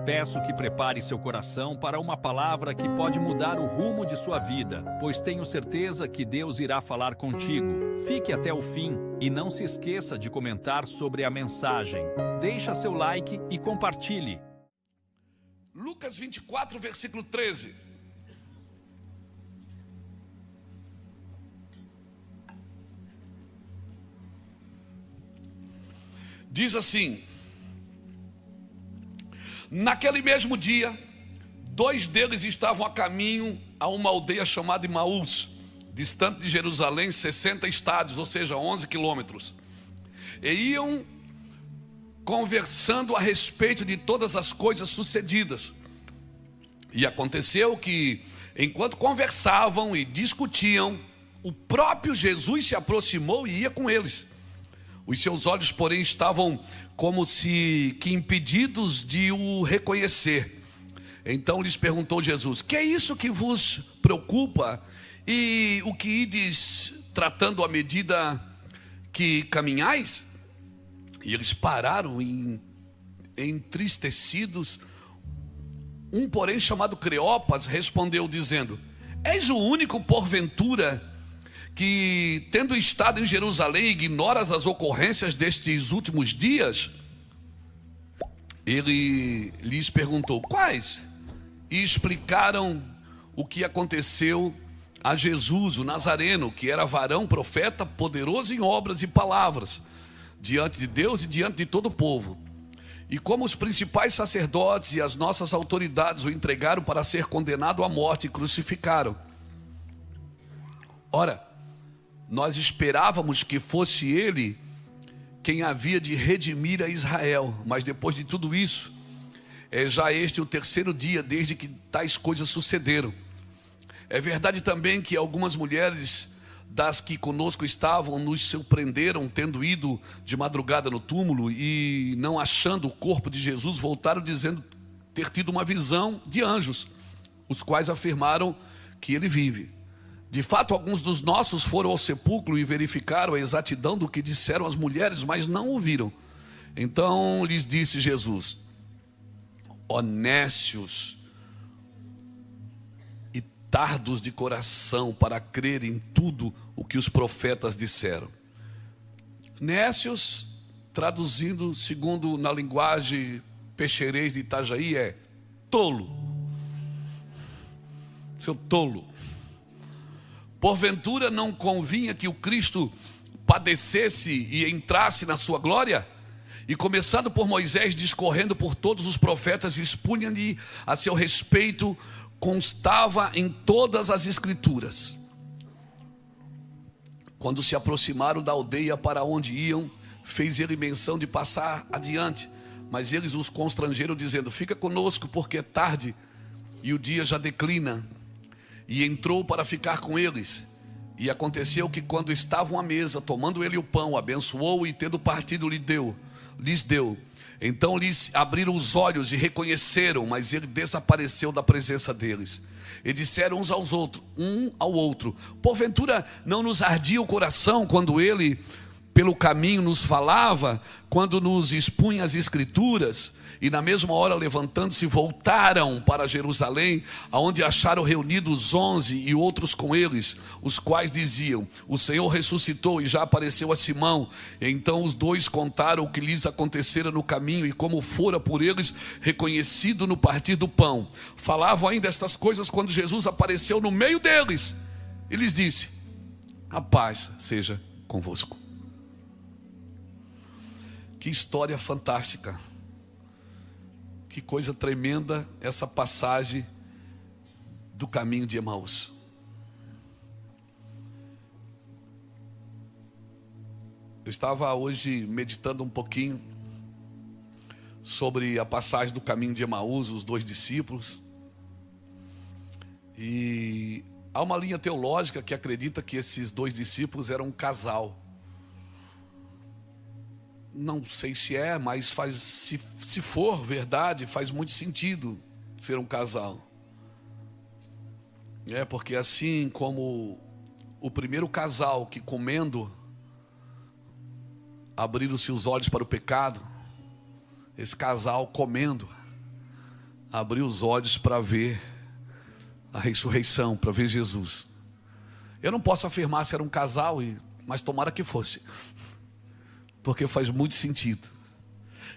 Peço que prepare seu coração para uma palavra que pode mudar o rumo de sua vida, pois tenho certeza que Deus irá falar contigo. Fique até o fim e não se esqueça de comentar sobre a mensagem. Deixa seu like e compartilhe. Lucas 24, versículo 13. Diz assim: naquele mesmo dia, dois deles estavam a caminho a uma aldeia chamada Emaús, distante de Jerusalém 60 estádios, ou seja, 11 quilômetros. E iam conversando a respeito de todas as coisas sucedidas. E aconteceu que, enquanto conversavam e discutiam, o próprio Jesus se aproximou e ia com eles. Os seus olhos, porém, estavam como se que impedidos de o reconhecer. Então lhes perguntou Jesus: que é isso que vos preocupa? E o que ides tratando à medida que caminhais? E eles pararam entristecidos. Um, porém, chamado Cleopas, respondeu dizendo: és o único, porventura, que, tendo estado em Jerusalém, ignoras as ocorrências destes últimos dias? Ele lhes perguntou: quais? E explicaram o que aconteceu a Jesus, o Nazareno, que era varão, profeta, poderoso em obras e palavras, diante de Deus e diante de todo o povo. E como os principais sacerdotes e as nossas autoridades o entregaram para ser condenado à morte e crucificaram. Ora, nós esperávamos que fosse ele quem havia de redimir a Israel. Mas depois de tudo isso, é já este o terceiro dia desde que tais coisas sucederam. É verdade também que algumas mulheres das que conosco estavam nos surpreenderam, tendo ido de madrugada no túmulo e não achando o corpo de Jesus, voltaram dizendo ter tido uma visão de anjos, os quais afirmaram que ele vive. De fato, alguns dos nossos foram ao sepulcro e verificaram a exatidão do que disseram as mulheres, mas não o viram. Então lhes disse Jesus: ó nécios e tardos de coração para crer em tudo o que os profetas disseram. Nécios, traduzindo segundo na linguagem peixerês de Itajaí, é tolo. Seu tolo. Porventura não convinha que o Cristo padecesse e entrasse na sua glória? E começando por Moisés, discorrendo por todos os profetas, expunha-lhe a seu respeito, constava em todas as escrituras. Quando se aproximaram da aldeia para onde iam, fez ele menção de passar adiante, mas eles os constrangeram, dizendo: fica conosco, porque é tarde e o dia já declina. E entrou para ficar com eles. E aconteceu que, quando estavam à mesa, tomando ele o pão, abençoou e, tendo partido, lhes deu. Então lhes abriram os olhos e reconheceram, mas ele desapareceu da presença deles. E disseram uns aos outros, um ao outro: porventura não nos ardia o coração quando ele pelo caminho nos falava, quando nos expunha as escrituras? E na mesma hora, levantando-se, voltaram para Jerusalém, aonde acharam reunidos 11 e outros com eles, os quais diziam: o Senhor ressuscitou e já apareceu a Simão. Então os dois contaram o que lhes acontecera no caminho e como fora por eles reconhecido no partir do pão. Falavam ainda estas coisas quando Jesus apareceu no meio deles e lhes disse: a paz seja convosco. Que história fantástica. Que coisa tremenda essa passagem do caminho de Emaús. Eu estava hoje meditando um pouquinho sobre a passagem do caminho de Emaús, os dois discípulos. E há uma linha teológica que acredita que esses dois discípulos eram um casal. Não sei se é, mas se for verdade, faz muito sentido ser um casal. Porque assim como o primeiro casal que, comendo, abriram-se os olhos para o pecado, esse casal comendo abrir os olhos para ver a ressurreição, para ver Jesus. Eu não posso afirmar se era um casal, mas tomara que fosse, porque faz muito sentido.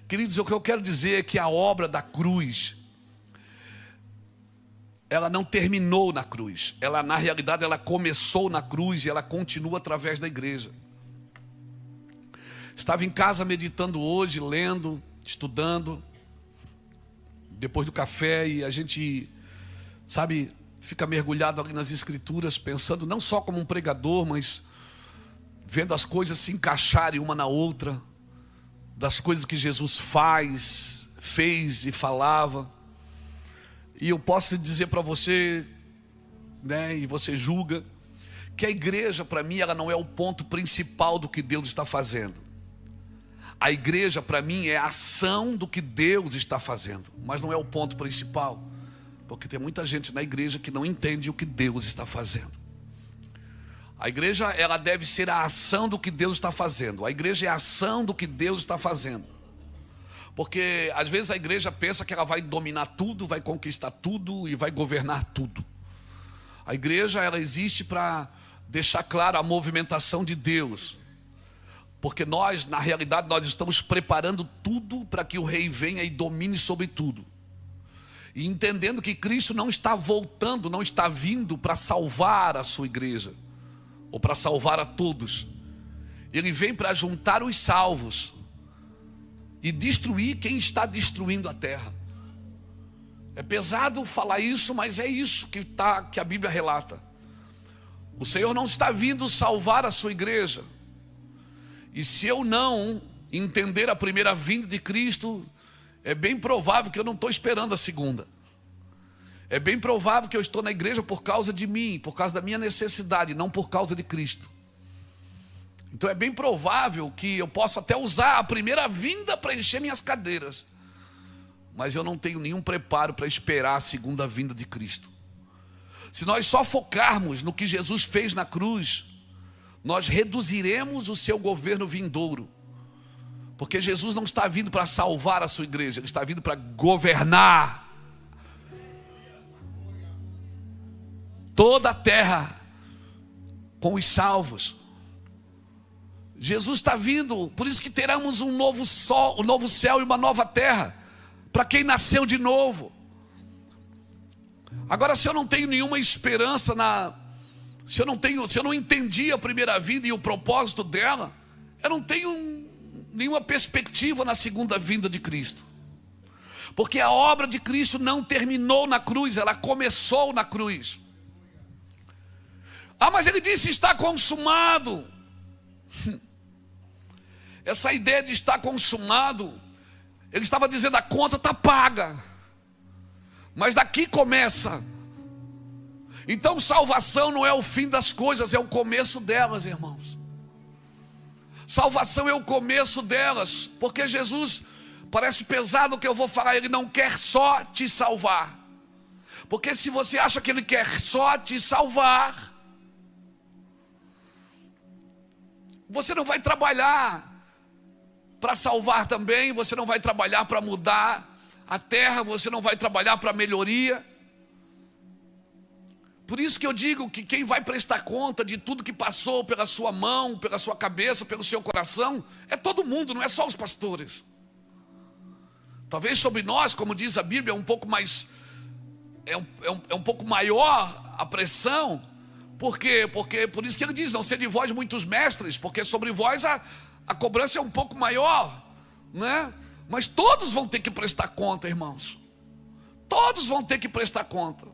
Queridos, o que eu quero dizer é que a obra da cruz, ela não terminou na cruz. Ela, na realidade, ela começou na cruz e ela continua através da igreja. Estava em casa meditando hoje, lendo, estudando, depois do café, e a gente, sabe, fica mergulhado ali nas escrituras, pensando não só como um pregador, mas vendo as coisas se encaixarem uma na outra, das coisas que Jesus fez e falava. E eu posso dizer para você, né, e você julga, que a igreja, para mim, ela não é o ponto principal do que Deus está fazendo. A igreja, para mim, é a ação do que Deus está fazendo, mas não é o ponto principal, porque tem muita gente na igreja que não entende o que Deus está fazendo. A igreja, ela deve ser a ação do que Deus está fazendo. A igreja é a ação do que Deus está fazendo. Porque às vezes a igreja pensa que ela vai dominar tudo, vai conquistar tudo e vai governar tudo. A igreja, ela existe para deixar claro a movimentação de Deus. Porque nós, na realidade, nós estamos preparando tudo para que o rei venha e domine sobre tudo. E entendendo que Cristo não está voltando, não está vindo para salvar a sua igreja, ou para salvar a todos. Ele vem para juntar os salvos e destruir quem está destruindo a terra. É pesado falar isso, mas é isso que a Bíblia relata. O Senhor não está vindo salvar a sua igreja. E se eu não entender a primeira vinda de Cristo, é bem provável que eu não estou esperando a segunda. É bem provável que eu estou na igreja por causa de mim, por causa da minha necessidade, não por causa de Cristo. Então é bem provável que eu possa até usar a primeira vinda para encher minhas cadeiras, mas eu não tenho nenhum preparo para esperar a segunda vinda de Cristo. Se nós só focarmos no que Jesus fez na cruz, nós reduziremos o seu governo vindouro. Porque Jesus não está vindo para salvar a sua igreja, Ele está vindo para governar toda a terra com os salvos. Jesus está vindo, por isso que teremos um novo sol, um novo céu e uma nova terra, para quem nasceu de novo. Agora, se eu não tenho nenhuma esperança se eu não entendi a primeira vinda e o propósito dela, eu não tenho nenhuma perspectiva na segunda vinda de Cristo. Porque a obra de Cristo não terminou na cruz, ela começou na cruz. Ah, mas ele disse está consumado. Essa ideia de estar consumado, ele estava dizendo a conta está paga. Mas daqui começa. Então salvação não é o fim das coisas, é o começo delas, irmãos. Salvação é o começo delas, porque Jesus, parece pesado o que eu vou falar, Ele não quer só te salvar. Porque se você acha que Ele quer só te salvar, você não vai trabalhar para salvar também, você não vai trabalhar para mudar a terra, você não vai trabalhar para melhoria. Por isso que eu digo que quem vai prestar conta de tudo que passou pela sua mão, pela sua cabeça, pelo seu coração, é todo mundo, não é só os pastores. Talvez sobre nós, como diz a Bíblia, é um pouco mais, é um pouco maior a pressão. Por quê? Porque por isso que ele diz, não ser de vós muitos mestres, porque sobre vós a cobrança é um pouco maior, né? Mas todos vão ter que prestar conta, irmãos. Todos vão ter que prestar conta.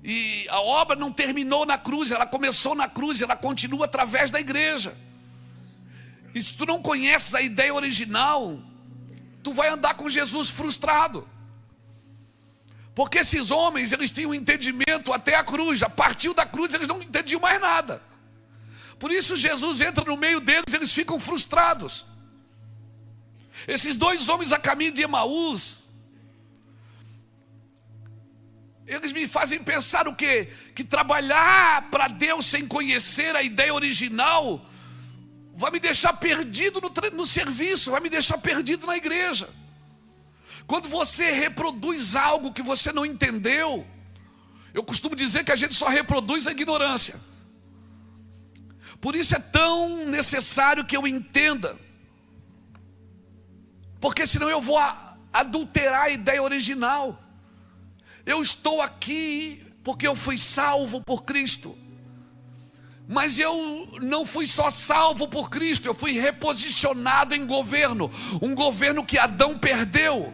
E a obra não terminou na cruz, ela começou na cruz, ela continua através da igreja. E se tu não conheces a ideia original, tu vai andar com Jesus frustrado. Porque esses homens, eles tinham entendimento até a cruz, a partir da cruz eles não entendiam mais nada. Por isso Jesus entra no meio deles, eles ficam frustrados. Esses dois homens a caminho de Emaús, eles me fazem pensar o quê? Que trabalhar para Deus sem conhecer a ideia original vai me deixar perdido no serviço, vai me deixar perdido na igreja. Quando você reproduz algo que você não entendeu, eu costumo dizer que a gente só reproduz a ignorância. Por isso é tão necessário que eu entenda, porque senão eu vou adulterar a ideia original. Eu estou aqui porque eu fui salvo por Cristo, mas eu não fui só salvo por Cristo, eu fui reposicionado em governo, um governo que Adão perdeu.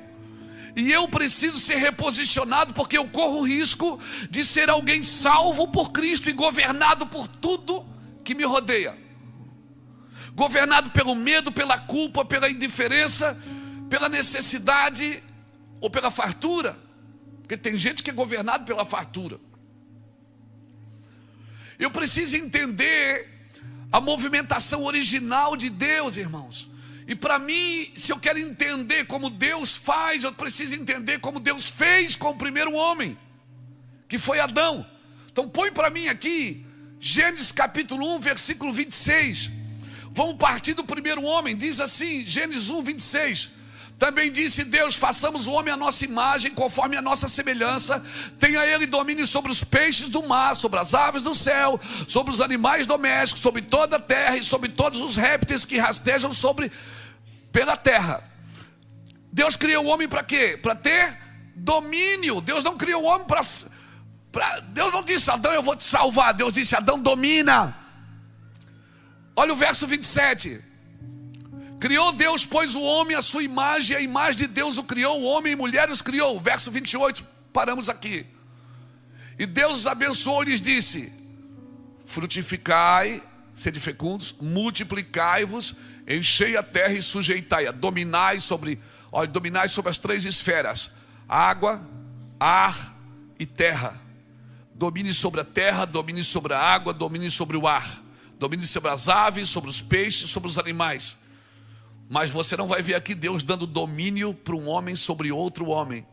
E eu preciso ser reposicionado, porque eu corro o risco de ser alguém salvo por Cristo e governado por tudo que me rodeia. Governado pelo medo, pela culpa, pela indiferença, pela necessidade ou pela fartura. Porque tem gente que é governado pela fartura. Eu preciso entender a movimentação original de Deus, irmãos. E para mim, se eu quero entender como Deus faz, eu preciso entender como Deus fez com o primeiro homem, que foi Adão. Então põe para mim aqui Gênesis capítulo 1, versículo 26. Vamos partir do primeiro homem. Diz assim, Gênesis 1, 26. Também disse Deus: façamos o homem à nossa imagem, conforme a nossa semelhança. Tenha ele domínio sobre os peixes do mar, sobre as aves do céu, sobre os animais domésticos, sobre toda a terra e sobre todos os répteis que rastejam pela terra. Deus criou o homem para quê? Para ter domínio. Deus não criou o homem para... Deus não disse: Adão, eu vou te salvar. Deus disse: Adão, domina. Olha o verso 27. Criou Deus, pois, o homem à sua imagem, a imagem de Deus o criou, o homem e mulher os criou. Verso 28, paramos aqui. E Deus os abençoou e lhes disse: frutificai, sede fecundos, multiplicai-vos, enchei a terra e sujeitai-a. Dominai sobre as três esferas: água, ar e terra. Domine sobre a terra, domine sobre a água, domine sobre o ar, domine sobre as aves, sobre os peixes, sobre os animais. Mas você não vai ver aqui Deus dando domínio para um homem sobre outro homem.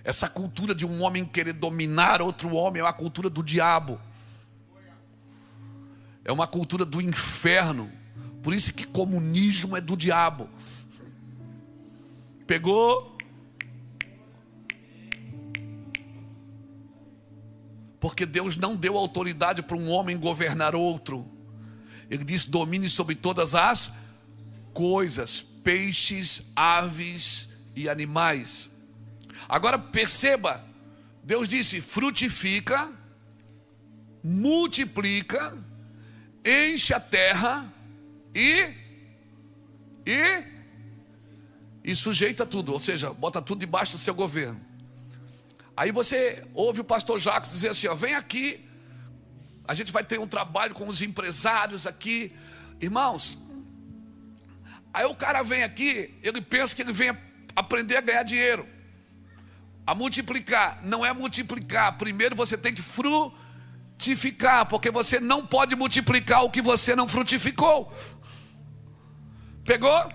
Essa cultura de um homem querer dominar outro homem é uma cultura do diabo. É uma cultura do inferno. Por isso que comunismo é do diabo. Pegou? Porque Deus não deu autoridade para um homem governar outro. Ele disse: domine sobre todas as coisas, peixes, aves e animais. Agora perceba, Deus disse: frutifica, multiplica, enche a terra e sujeita tudo, ou seja, bota tudo debaixo do seu governo. Aí você ouve o pastor Jacques dizer assim: ó, vem aqui, a gente vai ter um trabalho com os empresários aqui, irmãos. Aí o cara vem aqui, ele pensa que ele vem aprender a ganhar dinheiro, a multiplicar. Não é multiplicar, primeiro você tem que frutificar, porque você não pode multiplicar o que você não frutificou. Pegou?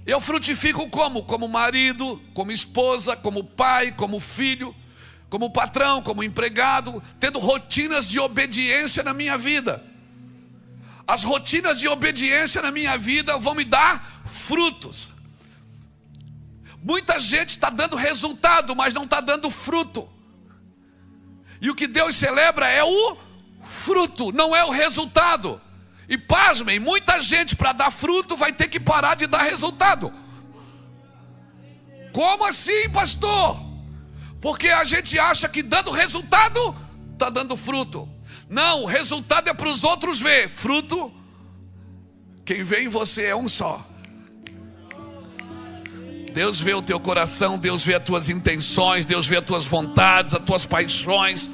Eu frutifico como? Como marido, como esposa, como pai, como filho, como patrão, como empregado, tendo rotinas de obediência na minha vida. As rotinas de obediência na minha vida vão me dar frutos. Muita gente está dando resultado, mas não está dando fruto. E o que Deus celebra é o fruto, não é o resultado. E pasmem, muita gente para dar fruto vai ter que parar de dar resultado. Como assim, pastor? Porque a gente acha que dando resultado está dando fruto. Não, o resultado é para os outros ver. Fruto, quem vê em você é um só. Deus vê o teu coração, Deus vê as tuas intenções, Deus vê as tuas vontades, as tuas paixões.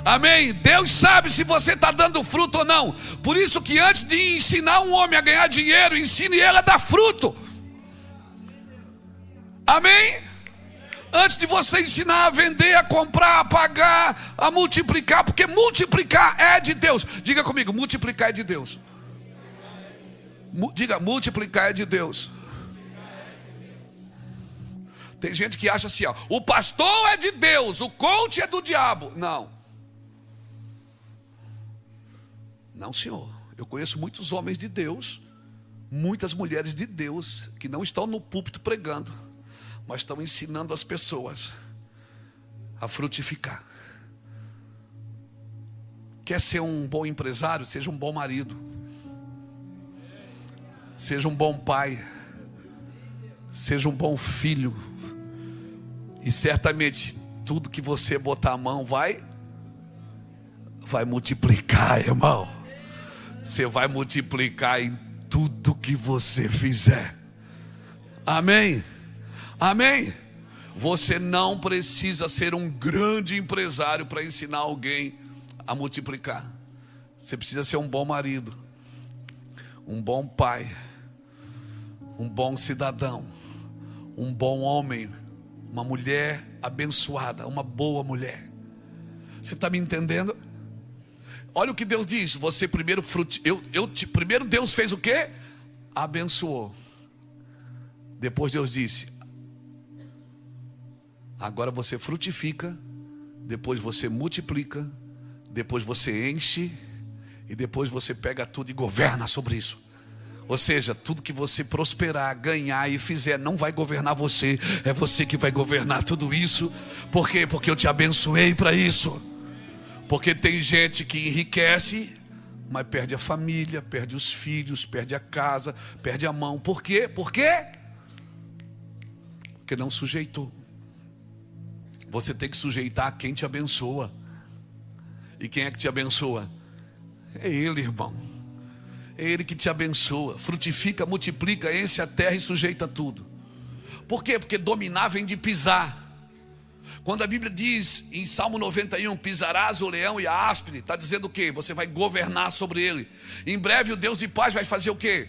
Amém? Deus sabe se você está dando fruto ou não. Por isso que antes de ensinar um homem a ganhar dinheiro, ensine ele a dar fruto. Amém? Antes de você ensinar a vender, a comprar, a pagar, a multiplicar, porque multiplicar é de Deus. Diga comigo, multiplicar é de Deus. Diga, multiplicar é de Deus. Tem gente que acha assim, ó, o pastor é de Deus, o coach é do diabo. Não. Não, senhor. Eu conheço muitos homens de Deus, muitas mulheres de Deus que não estão no púlpito pregando, mas estão ensinando as pessoas a frutificar. Quer ser um bom empresário? Seja um bom marido, seja um bom pai, seja um bom filho, e certamente tudo que você botar a mão vai multiplicar, irmão. Você vai multiplicar em tudo que você fizer. Amém? Amém? Você não precisa ser um grande empresário para ensinar alguém a multiplicar. Você precisa ser um bom marido, um bom pai, um bom cidadão, um bom homem, uma mulher abençoada, uma boa mulher. Você está me entendendo? Olha o que Deus diz. Você primeiro primeiro Deus fez o quê? Abençoou. Depois Deus disse: agora você frutifica, depois você multiplica, depois você enche, e depois você pega tudo e governa sobre isso. Ou seja, tudo que você prosperar, ganhar e fizer não vai governar você, é você que vai governar tudo isso. Por quê? Porque eu te abençoei para isso. Porque tem gente que enriquece, mas perde a família, perde os filhos, perde a casa, perde a mão. Por quê? Por quê? Porque não sujeitou. Você tem que sujeitar quem te abençoa. E quem é que te abençoa? É Ele, irmão. É Ele que te abençoa. Frutifica, multiplica, enche a terra e sujeita tudo. Por quê? Porque dominar vem de pisar. Quando a Bíblia diz em Salmo 91, pisarás o leão e a áspide, está dizendo o quê? Você vai governar sobre ele. Em breve o Deus de paz vai fazer o quê?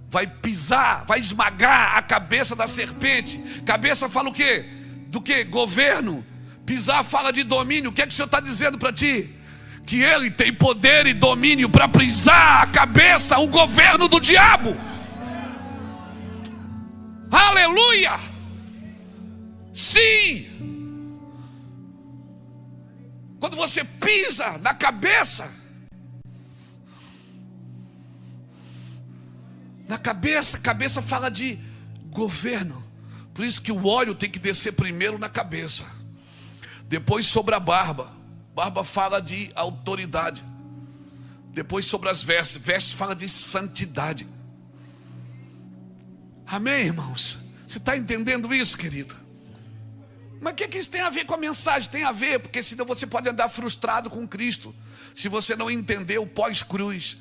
Vai pisar, vai esmagar a cabeça da serpente. Cabeça fala o quê? Do quê? Governo. Pisar fala de domínio. O que é que o Senhor está dizendo para ti? Que Ele tem poder e domínio para pisar a cabeça, o governo do diabo. Aleluia! Sim! Quando você pisa na cabeça, cabeça fala de governo. Por isso que o óleo tem que descer primeiro na cabeça, depois sobre a barba. Barba fala de autoridade. Depois sobre as vestes. Vestes fala de santidade. Amém, irmãos? Você está entendendo isso, querido? Mas o que isso tem a ver com a mensagem? Tem a ver, porque senão você pode andar frustrado com Cristo, se você não entender o pós-cruz.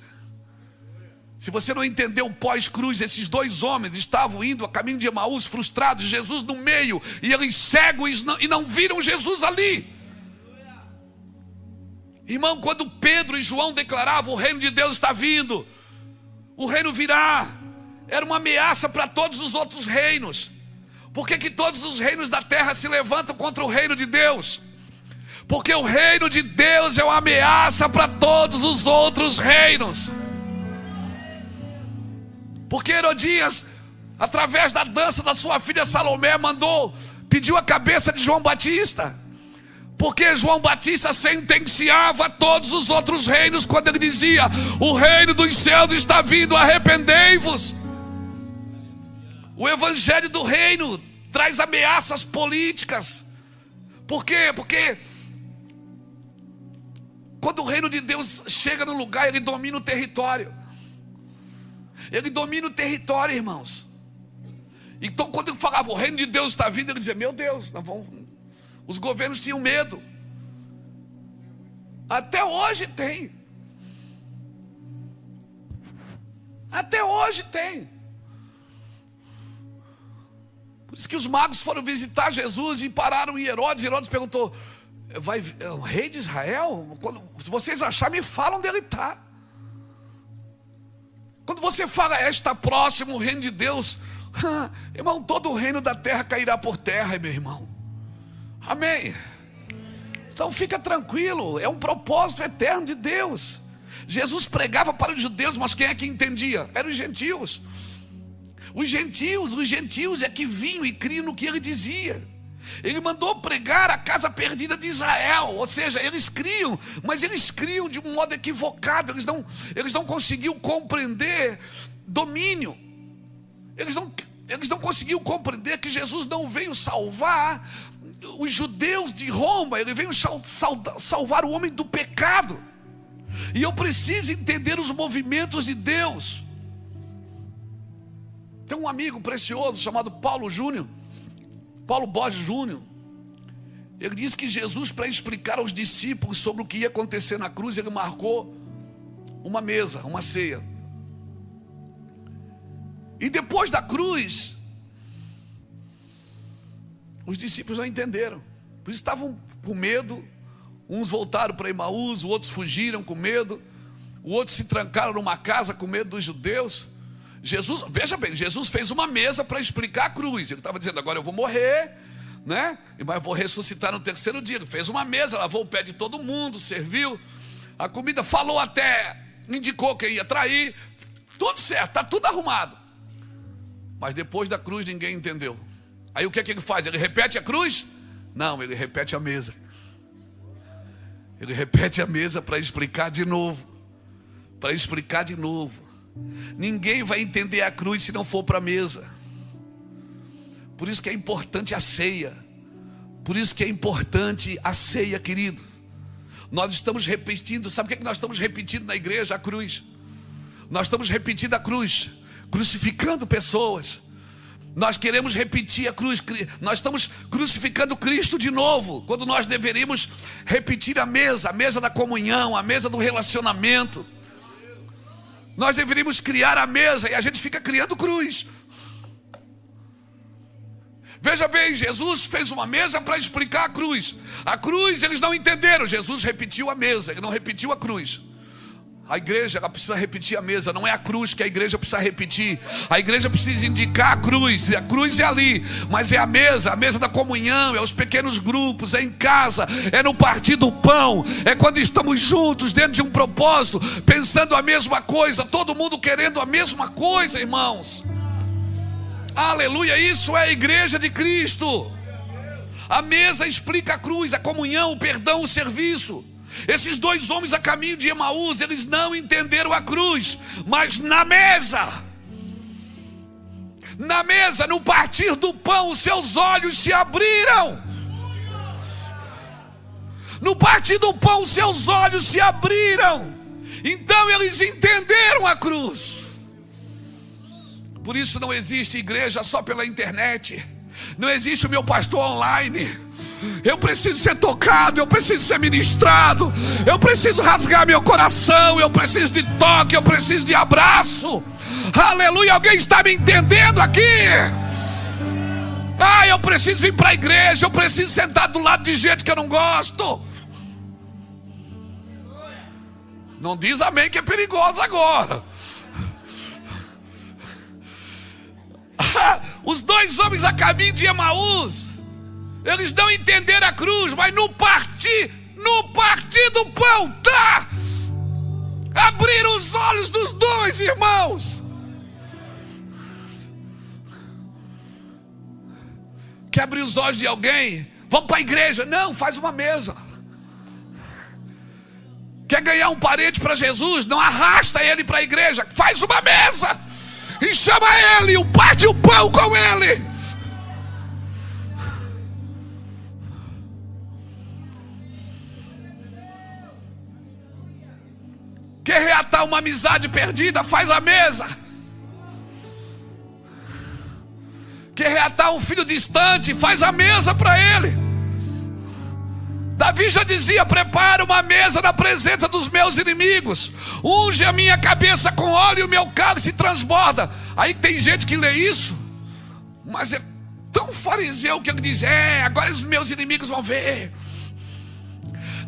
Se você não entender o pós-cruz, esses dois homens estavam indo a caminho de Emaús, frustrados, Jesus no meio, e eles cegos e não viram Jesus ali. Irmão, quando Pedro e João declaravam: o reino de Deus está vindo, o reino virá, era uma ameaça para todos os outros reinos. Por que todos os reinos da terra se levantam contra o reino de Deus? Porque o reino de Deus é uma ameaça para todos os outros reinos. Porque Herodias, através da dança da sua filha Salomé, pediu a cabeça de João Batista. Porque João Batista sentenciava todos os outros reinos quando ele dizia: o reino dos céus está vindo, arrependei-vos. O evangelho do reino traz ameaças políticas. Por quê? Porque quando o reino de Deus chega no lugar, ele domina o território. Ele domina o território, irmãos. Então quando ele falava: o reino de Deus está vindo, ele dizia: meu Deus, os governos tinham medo. Até hoje tem. Até hoje tem. Por isso que os magos foram visitar Jesus e pararam em Herodes. Herodes perguntou: é o rei de Israel? Se vocês acharem, me falam onde ele está. Quando você fala: está próximo o reino de Deus, irmão, todo o reino da terra cairá por terra, meu irmão. Amém? Então fica tranquilo, é um propósito eterno de Deus. Jesus pregava para os judeus, mas quem é que entendia? Eram os gentios. Os gentios é que vinham e criam no que ele dizia. Ele mandou pregar a casa perdida de Israel. Ou seja, eles criam, mas eles criam de um modo equivocado. Eles não conseguiam compreender domínio. Eles não conseguiam compreender que Jesus não veio salvar os judeus de Roma, ele veio salvar o homem do pecado. E eu preciso entender os movimentos de Deus. Tem um amigo precioso chamado Paulo Borges Júnior. Ele diz que Jesus, para explicar aos discípulos sobre o que ia acontecer na cruz, ele marcou uma mesa, uma ceia. E depois da cruz, os discípulos não entenderam. Por isso estavam com medo. Uns voltaram para Emaús, outros fugiram com medo, outros se trancaram numa casa com medo dos judeus. Jesus, veja bem, Jesus fez uma mesa para explicar a cruz. Ele estava dizendo, agora eu vou morrer, né? Mas vou ressuscitar no terceiro dia. Ele fez uma mesa, lavou o pé de todo mundo, serviu a comida, falou até, indicou quem ia trair. Tudo certo, está tudo arrumado. Mas depois da cruz ninguém entendeu. Aí o que é que ele faz? Ele repete a cruz? Não, ele repete a mesa. Ele repete a mesa para explicar de novo. Para explicar de novo. Ninguém vai entender a cruz se não for para a mesa. Por isso que é importante a ceia. Por isso que é importante a ceia, querido. Nós estamos repetindo. Sabe o que nós estamos repetindo na igreja? A cruz. Nós estamos repetindo a cruz, crucificando pessoas. Nós queremos repetir a cruz. Nós estamos crucificando Cristo de novo, quando nós deveríamos repetir a mesa da comunhão, a mesa do relacionamento. Nós deveríamos criar a mesa e a gente fica criando cruz. Veja bem, Jesus fez uma mesa para explicar a cruz. A cruz eles não entenderam. Jesus repetiu a mesa, ele não repetiu a cruz. A igreja, ela precisa repetir a mesa. Não é a cruz que a igreja precisa repetir. A igreja precisa indicar a cruz. A cruz é ali, mas é a mesa da comunhão. É os pequenos grupos, é em casa, é no partir do pão. É quando estamos juntos, dentro de um propósito, pensando a mesma coisa, todo mundo querendo a mesma coisa, irmãos. Aleluia, isso é a igreja de Cristo. A mesa explica a cruz, a comunhão, o perdão, o serviço. Esses dois homens a caminho de Emaús, eles não entenderam a cruz, mas na mesa, no partir do pão, os seus olhos se abriram. No partir do pão, os seus olhos se abriram. Então eles entenderam a cruz. Por isso não existe igreja só pela internet. Não existe o meu pastor online. Eu preciso ser tocado, eu preciso ser ministrado, eu preciso rasgar meu coração, eu preciso de toque, eu preciso de abraço. Aleluia, alguém está me entendendo aqui? Eu preciso vir para a igreja, eu preciso sentar do lado de gente que eu não gosto. Não diz amém que é perigoso agora. Os dois homens a caminho de Emaús, eles não entenderam a cruz, mas no partir do pão, abriram os olhos dos dois irmãos. Quer abrir os olhos de alguém? Vamos para a igreja. Não, faz uma mesa. Quer ganhar um parente para Jesus? Não arrasta ele para a igreja, faz uma mesa e chama ele, parte o pão com ele. Quer reatar uma amizade perdida? Faz a mesa. Quer reatar um filho distante? Faz a mesa para ele. Davi já dizia: prepara uma mesa na presença dos meus inimigos, unge a minha cabeça com óleo e o meu cálice transborda. Aí tem gente que lê isso, mas é tão fariseu que ele diz: agora os meus inimigos vão ver.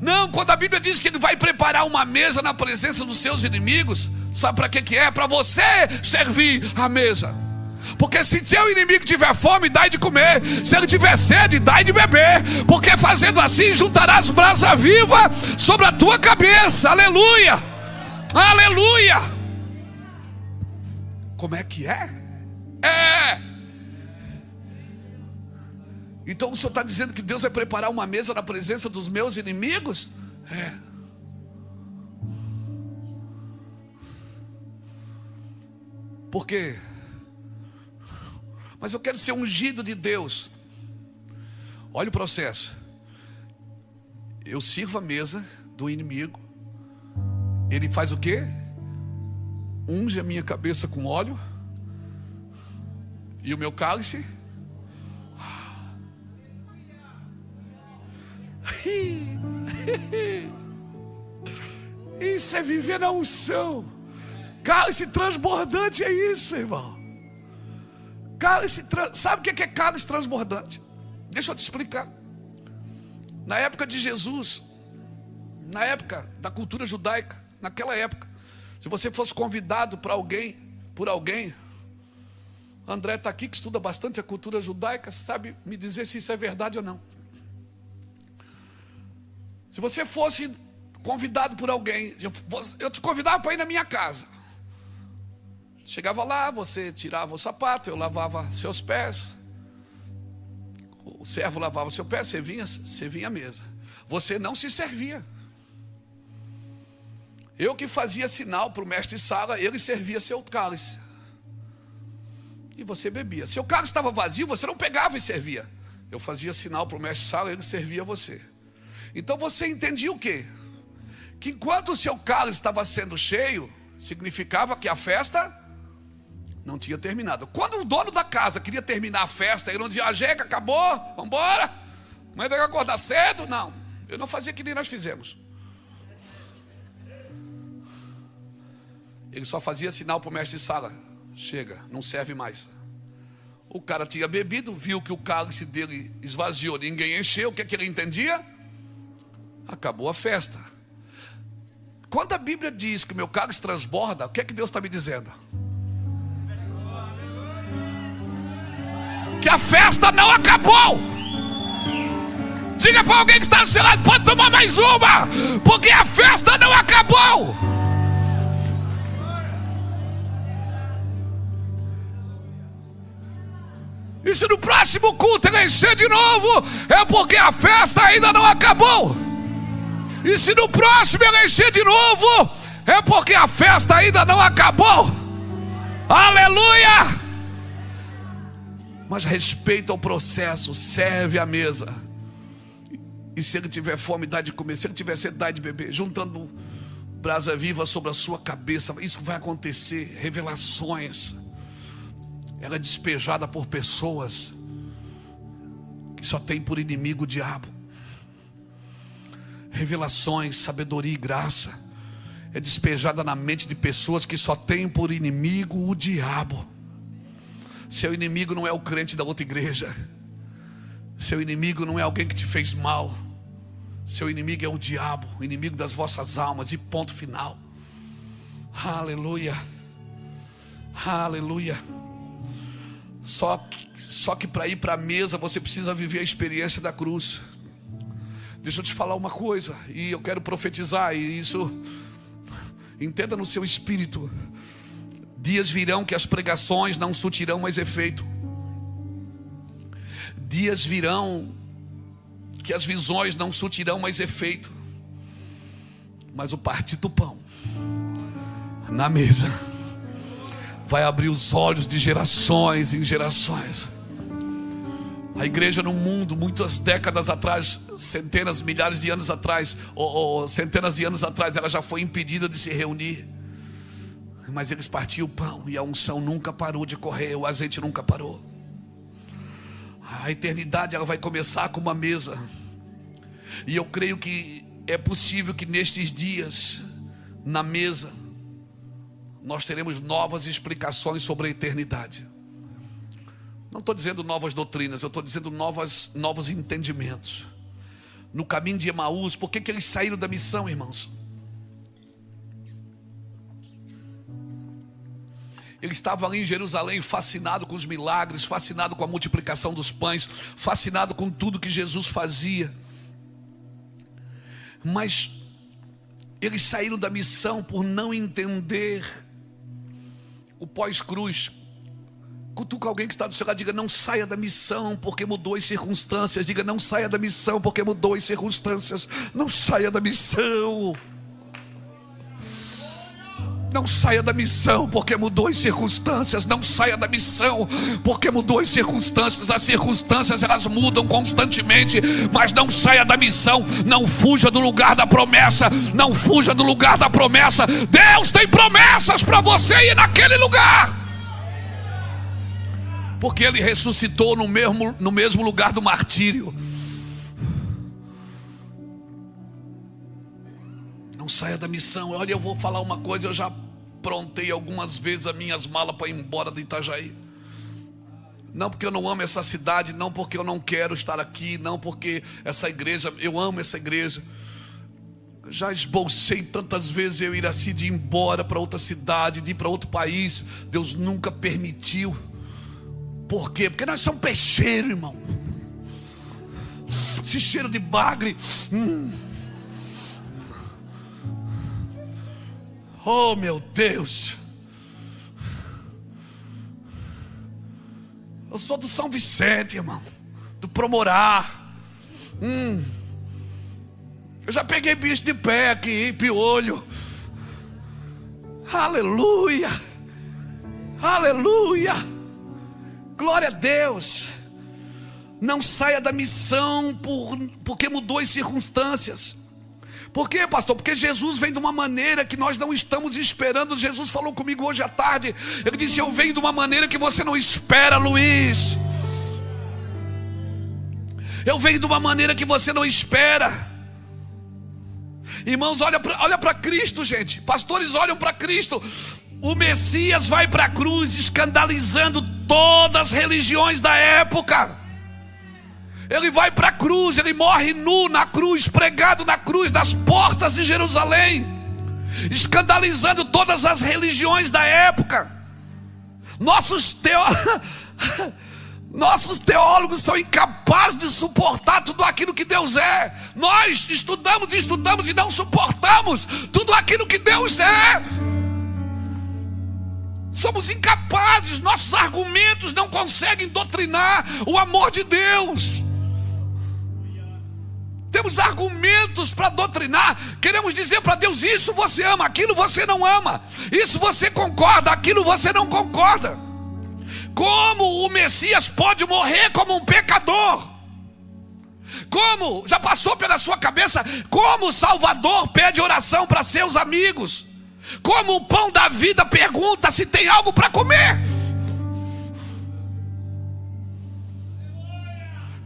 Não, quando a Bíblia diz que ele vai preparar uma mesa na presença dos seus inimigos, sabe para que é? Para você servir a mesa. Porque se seu inimigo tiver fome, dai de comer. Se ele tiver sede, dai de beber. Porque fazendo assim, juntarás brasa viva sobre a tua cabeça. Aleluia, aleluia. Como é que é? Então o Senhor está dizendo que Deus vai preparar uma mesa na presença dos meus inimigos? Por quê? Mas eu quero ser ungido de Deus. Olha o processo. Eu sirvo a mesa do inimigo. Ele faz o quê? Unge a minha cabeça com óleo. E o meu cálice. Isso é viver na unção. Cálice transbordante é isso, irmão. Sabe o que é cálice transbordante? Deixa eu te explicar. Na época de Jesus, na época da cultura judaica, naquela época, se você fosse convidado por alguém, André está aqui que estuda bastante a cultura judaica, sabe me dizer se isso é verdade ou não. Se você fosse convidado por alguém, eu te convidava para ir na minha casa. Chegava lá, você tirava o sapato, eu lavava seus pés, o servo lavava seu pé, você vinha à mesa. Você não se servia. Eu que fazia sinal para o mestre Sala, ele servia seu cálice. E você bebia. Se o cálice estava vazio, você não pegava e servia. Eu fazia sinal para o mestre Sala, ele servia você. Então você entendia o quê? Que enquanto o seu cálice estava sendo cheio, significava que a festa não tinha terminado. Quando o dono da casa queria terminar a festa, ele não dizia: Jeca, acabou, vamos embora, amanhã tem que acordar cedo. Não, eu não fazia que nem nós fizemos. Ele só fazia sinal para o mestre de sala: chega, não serve mais. O cara tinha bebido, viu que o cálice dele esvaziou, ninguém encheu. O que é que ele entendia? Acabou a festa. Quando a Bíblia diz que o meu cálice transborda, o que é que Deus está me dizendo? Que a festa não acabou. Diga para alguém que está do seu lado: pode tomar mais uma, porque a festa não acabou. E se no próximo culto ele encher de novo, é porque a festa ainda não acabou. E se no próximo ele encher de novo, é porque a festa ainda não acabou. Aleluia! Mas respeita o processo, serve a mesa. E se ele tiver fome, dá de comer. Se ele tiver sede, dá de beber. Juntando brasa viva sobre a sua cabeça. Isso vai acontecer. Revelações. Ela é despejada por pessoas que só tem por inimigo o diabo. Revelações, sabedoria e graça é despejada na mente de pessoas que só tem por inimigo o diabo. Seu inimigo não é o crente da outra igreja. Seu inimigo não é alguém que te fez mal. Seu inimigo é o diabo, o inimigo das vossas almas. E ponto final. Aleluia. Aleluia. Só que para ir para a mesa você precisa viver a experiência da cruz. Deixa eu te falar uma coisa, e eu quero profetizar, e isso entenda no seu espírito. Dias virão que as pregações não surtirão mais efeito. Dias virão que as visões não surtirão mais efeito. Mas o partir do pão na mesa vai abrir os olhos de gerações em gerações. A igreja no mundo, muitas décadas atrás, centenas, milhares de anos atrás, ou centenas de anos atrás, ela já foi impedida de se reunir. Mas eles partiam o pão e a unção nunca parou de correr, o azeite nunca parou. A eternidade ela vai começar com uma mesa. E eu creio que é possível que nestes dias, na mesa, nós teremos novas explicações sobre a eternidade. Não estou dizendo novas doutrinas, eu estou dizendo novos entendimentos. No caminho de Emaús, por que eles saíram da missão, irmãos? Ele estava ali em Jerusalém fascinado com os milagres, fascinado com a multiplicação dos pães, fascinado com tudo que Jesus fazia. Mas eles saíram da missão por não entender o pós-cruz. Cutuca alguém que está do seu lado, diga: não saia da missão porque mudou as circunstâncias. Diga: não saia da missão porque mudou as circunstâncias. Não saia da missão. Não saia da missão porque mudou as circunstâncias. Não saia da missão porque mudou as circunstâncias. As circunstâncias, elas mudam constantemente. Mas não saia da missão. Não fuja do lugar da promessa. Não fuja do lugar da promessa. Deus tem promessas para você ir naquele lugar. Porque Ele ressuscitou no mesmo lugar do martírio. Não saia da missão. Olha, eu vou falar uma coisa. Eu já aprontei algumas vezes as minhas malas para ir embora de Itajaí. Não porque eu não amo essa cidade, não porque eu não quero estar aqui, não porque essa igreja, eu amo essa igreja. Já esbolsei tantas vezes eu ir assim, de ir embora para outra cidade, de ir para outro país. Deus nunca permitiu. Por quê? Porque nós somos peixeiros, irmão. Esse cheiro de bagre. Oh, meu Deus. Eu sou do São Vicente, irmão. Do Promorá. Eu já peguei bicho de pé aqui, piolho. Aleluia. Aleluia. Glória a Deus. Não saia da missão porque mudou as circunstâncias. Por quê, pastor? Porque Jesus vem de uma maneira que nós não estamos esperando. Jesus falou comigo hoje à tarde. Ele disse: eu venho de uma maneira que você não espera, Luiz. Eu venho de uma maneira que você não espera. Irmãos, olha para Cristo, gente. Pastores, olham para Cristo. O Messias vai para a cruz, escandalizando todas as religiões da época. Ele vai para a cruz, ele morre nu na cruz, pregado na cruz, nas portas de Jerusalém, escandalizando todas as religiões da época. Nossos teólogos são incapazes de suportar tudo aquilo que Deus é. Nós estudamos e não suportamos tudo aquilo que Deus é. Somos incapazes, nossos argumentos não conseguem doutrinar o amor de Deus. Temos argumentos para doutrinar. Queremos dizer para Deus: isso você ama, aquilo você não ama. Isso você concorda, aquilo você não concorda. Como o Messias pode morrer como um pecador? Como? Já passou pela sua cabeça como o Salvador pede oração para seus amigos? Como o pão da vida pergunta se tem algo para comer?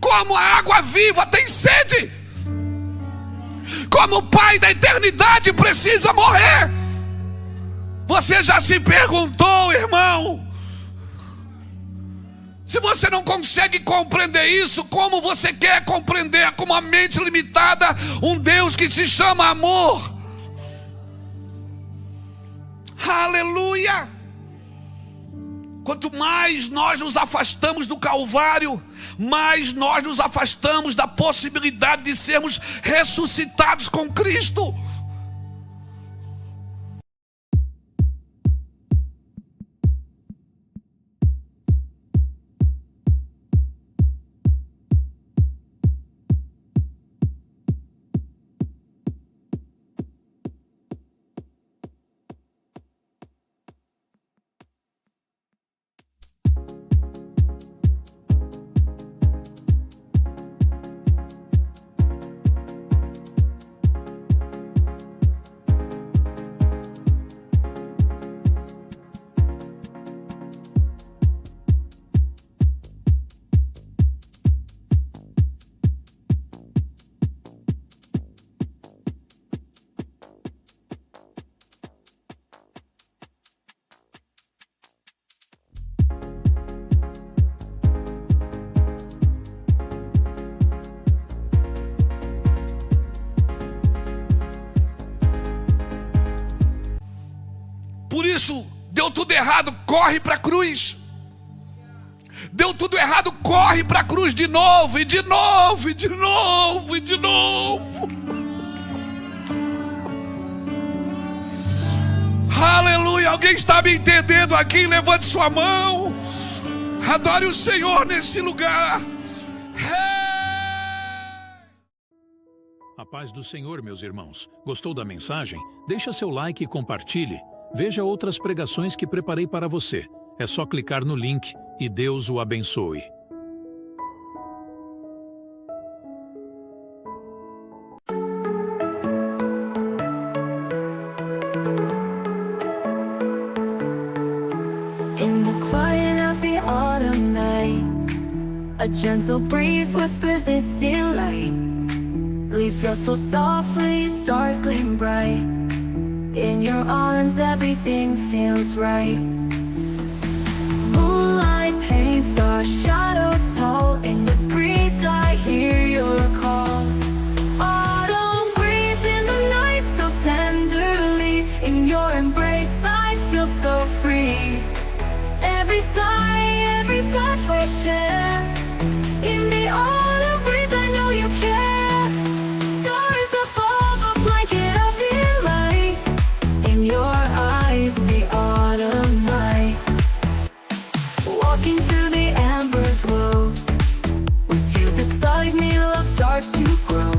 Como a água viva tem sede? Como o Pai da eternidade precisa morrer? Você já se perguntou, irmão? Se você não consegue compreender isso, como você quer compreender com uma mente limitada um Deus que se chama amor? Aleluia! Quanto mais nós nos afastamos do Calvário, mais nós nos afastamos da possibilidade de sermos ressuscitados com Cristo. Por isso, deu tudo errado, corre para a cruz. Deu tudo errado, corre para a cruz de novo, e de novo, e de novo, e de novo. Aleluia, alguém está me entendendo aqui? Levante sua mão. Adore o Senhor nesse lugar. A paz do Senhor, meus irmãos. Gostou da mensagem? Deixa seu like e compartilhe. Veja outras pregações que preparei para você. É só clicar no link e Deus o abençoe. In the quiet of the autumn night, a gentle breeze whispers its delight. Leaves rustle softly, stars gleam bright. In your arms everything feels right. Moonlight paints our shadows tall. In the breeze I hear your call. Autumn breeze in the night so tenderly. In your embrace I feel so free. Every sigh, every touch we share. In the autumn breeze I know you care. Stars above, a blanket of delight. In your eyes, the autumn night. Walking through the amber glow. With you beside me, love starts to grow.